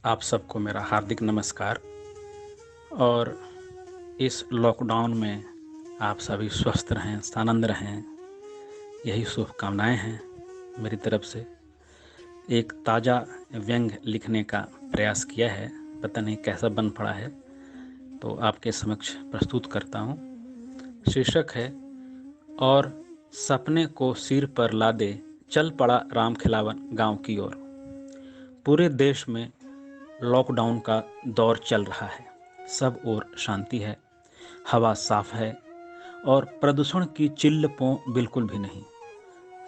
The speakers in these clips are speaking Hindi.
आप सबको मेरा हार्दिक नमस्कार। और इस लॉकडाउन में आप सभी स्वस्थ रहें, सानंद रहें, यही शुभकामनाएं हैं मेरी तरफ से। एक ताज़ा व्यंग्य लिखने का प्रयास किया है, पता नहीं कैसा बन पड़ा है, तो आपके समक्ष प्रस्तुत करता हूँ। शीर्षक है और सपने को सिर पर लादे चल पड़ा राम खिलावन गांव की ओर। पूरे देश में लॉकडाउन का दौर चल रहा है। सब ओर शांति है, हवा साफ है और प्रदूषण की चिल्ल पों बिल्कुल भी नहीं।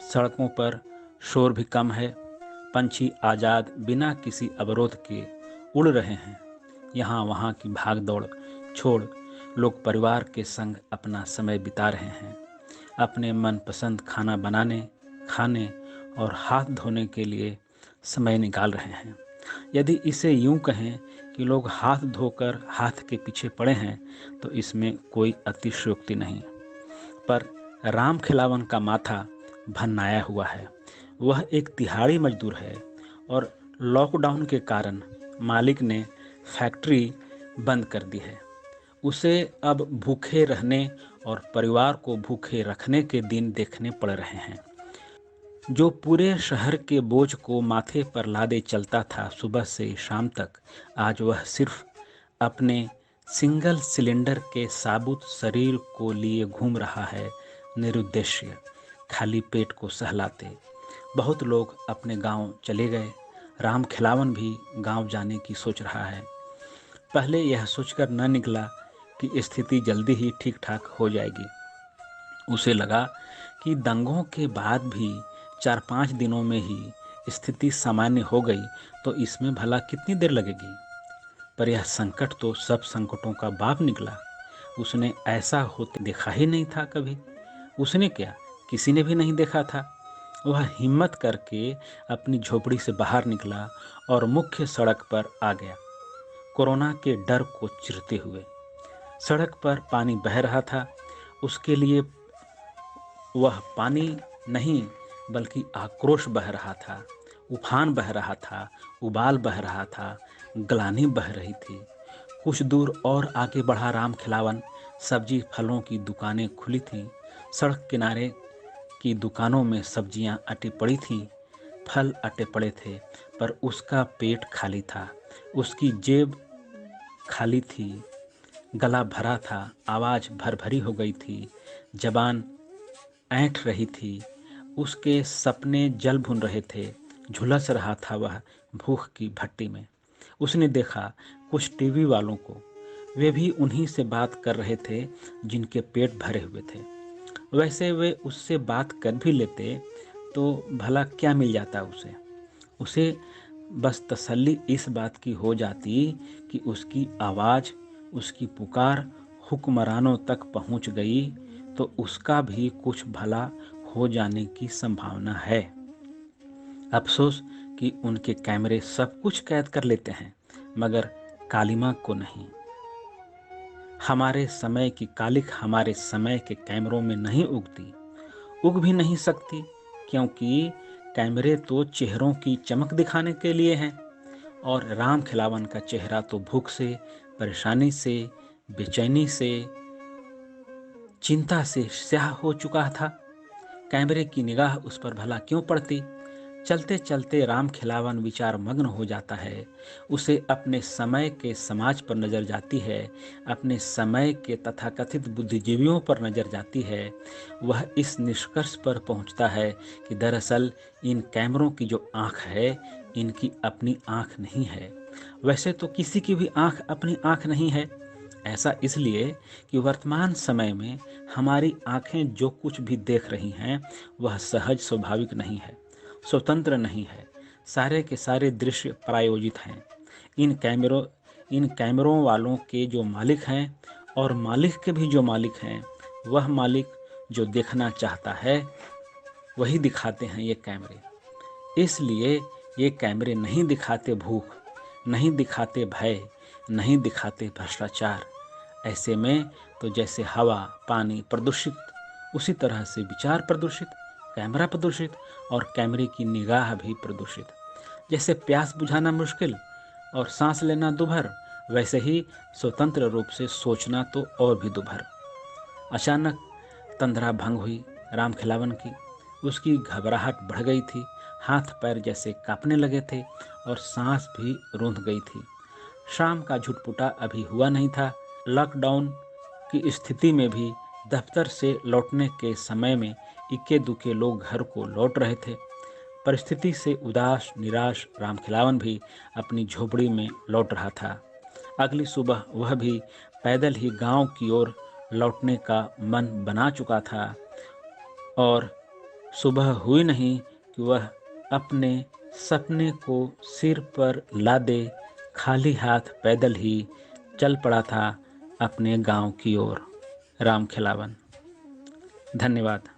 सड़कों पर शोर भी कम है, पंछी आज़ाद बिना किसी अवरोध के उड़ रहे हैं। यहाँ वहाँ की भाग दौड़ छोड़ लोग परिवार के संग अपना समय बिता रहे हैं। अपने मनपसंद खाना बनाने, खाने और हाथ धोने के लिए समय निकाल रहे हैं। यदि इसे यूं कहें कि लोग हाथ धोकर हाथ के पीछे पड़े हैं तो इसमें कोई अतिशयोक्ति नहीं। पर राम खिलावन का माथा भन्नाया हुआ है। वह एक दिहाड़ी मजदूर है और लॉकडाउन के कारण मालिक ने फैक्ट्री बंद कर दी है। उसे अब भूखे रहने और परिवार को भूखे रखने के दिन देखने पड़ रहे हैं। जो पूरे शहर के बोझ को माथे पर लादे चलता था सुबह से शाम तक, आज वह सिर्फ अपने सिंगल सिलेंडर के साबुत शरीर को लिए घूम रहा है, निरुद्देश्य, खाली पेट को सहलाते। बहुत लोग अपने गांव चले गए। राम खिलावन भी गांव जाने की सोच रहा है। पहले यह सोचकर न निकला कि स्थिति जल्दी ही ठीक ठाक हो जाएगी। उसे लगा कि दंगों के बाद भी 4-5 दिनों में ही स्थिति सामान्य हो गई तो इसमें भला कितनी देर लगेगी। पर यह संकट तो सब संकटों का बाप निकला। उसने ऐसा होते देखा ही नहीं था कभी। उसने क्या, किसी ने भी नहीं देखा था। वह हिम्मत करके अपनी झोपड़ी से बाहर निकला और मुख्य सड़क पर आ गया, कोरोना के डर को चिरते हुए। सड़क पर पानी बह रहा था। उसके लिए वह पानी नहीं बल्कि आक्रोश बह रहा था, उफान बह रहा था, उबाल बह रहा था, ग्लानि बह रही थी। कुछ दूर और आगे बढ़ा राम खिलावन। सब्जी फलों की दुकानें खुली थीं। सड़क किनारे की दुकानों में सब्जियां अटी पड़ी थीं, फल अटे पड़े थे, पर उसका पेट खाली था। उसकी जेब खाली थी, गला भरा था, आवाज़ भरभरी हो गई थी, जबान ऐंठ रही थी। उसके सपने जल भुन रहे थे। झुलस रहा था वह भूख की भट्टी में। उसने देखा कुछ टीवी वालों को। वे भी उन्हीं से बात कर रहे थे जिनके पेट भरे हुए थे। वैसे वे उससे बात कर भी लेते तो भला क्या मिल जाता उसे। उसे बस तसल्ली इस बात की हो जाती कि उसकी आवाज़, उसकी पुकार हुक्मरानों तक पहुंच गई तो उसका भी कुछ भला हो जाने की संभावना है। अफसोस कि उनके कैमरे सब कुछ कैद कर लेते हैं मगर कालिमा को नहीं। हमारे समय की कालिक हमारे समय के कैमरों में नहीं उगती, उग भी नहीं सकती, क्योंकि कैमरे तो चेहरों की चमक दिखाने के लिए हैं और राम खिलावन का चेहरा तो भूख से, परेशानी से, बेचैनी से, चिंता से स्याह हो चुका था। कैमरे की निगाह उस पर भला क्यों पड़ती। चलते चलते राम खिलावन विचार मग्न हो जाता है। उसे अपने समय के समाज पर नज़र जाती है, अपने समय के तथाकथित बुद्धिजीवियों पर नज़र जाती है। वह इस निष्कर्ष पर पहुंचता है कि दरअसल इन कैमरों की जो आँख है, इनकी अपनी आँख नहीं है। वैसे तो किसी की भी आँख अपनी आँख नहीं है। ऐसा इसलिए कि वर्तमान समय में हमारी आँखें जो कुछ भी देख रही हैं वह सहज स्वाभाविक नहीं है, स्वतंत्र नहीं है। सारे के सारे दृश्य प्रायोजित हैं। इन कैमरों वालों के जो मालिक हैं और मालिक के भी जो मालिक हैं, वह मालिक जो देखना चाहता है वही दिखाते हैं ये कैमरे। इसलिए ये कैमरे नहीं दिखाते भूख, नहीं दिखाते भय, नहीं दिखाते भ्रष्टाचार। ऐसे में तो जैसे हवा पानी प्रदूषित, उसी तरह से विचार प्रदूषित, कैमरा प्रदूषित और कैमरे की निगाह भी प्रदूषित। जैसे प्यास बुझाना मुश्किल, और सांस लेना दुभर, वैसे ही स्वतंत्र रूप से सोचना तो और भी दुभर। अचानक तंद्रा भंग हुई राम खिलावन की। उसकी घबराहट बढ़ गई थी, हाथ पैर जैसे कांपने लगे थे और सांस भी रूंध गई थी। शाम का झुटपुटा अभी हुआ नहीं था। लॉकडाउन की स्थिति में भी दफ्तर से लौटने के समय में इक्के दुक्के लोग घर को लौट रहे थे। परिस्थिति से उदास निराश रामखिलावन भी अपनी झोपड़ी में लौट रहा था। अगली सुबह वह भी पैदल ही गांव की ओर लौटने का मन बना चुका था और सुबह हुई नहीं कि वह अपने सपने को सिर पर लादे खाली हाथ पैदल ही चल पड़ा था अपने गांव की ओर। रामखिलावन। धन्यवाद।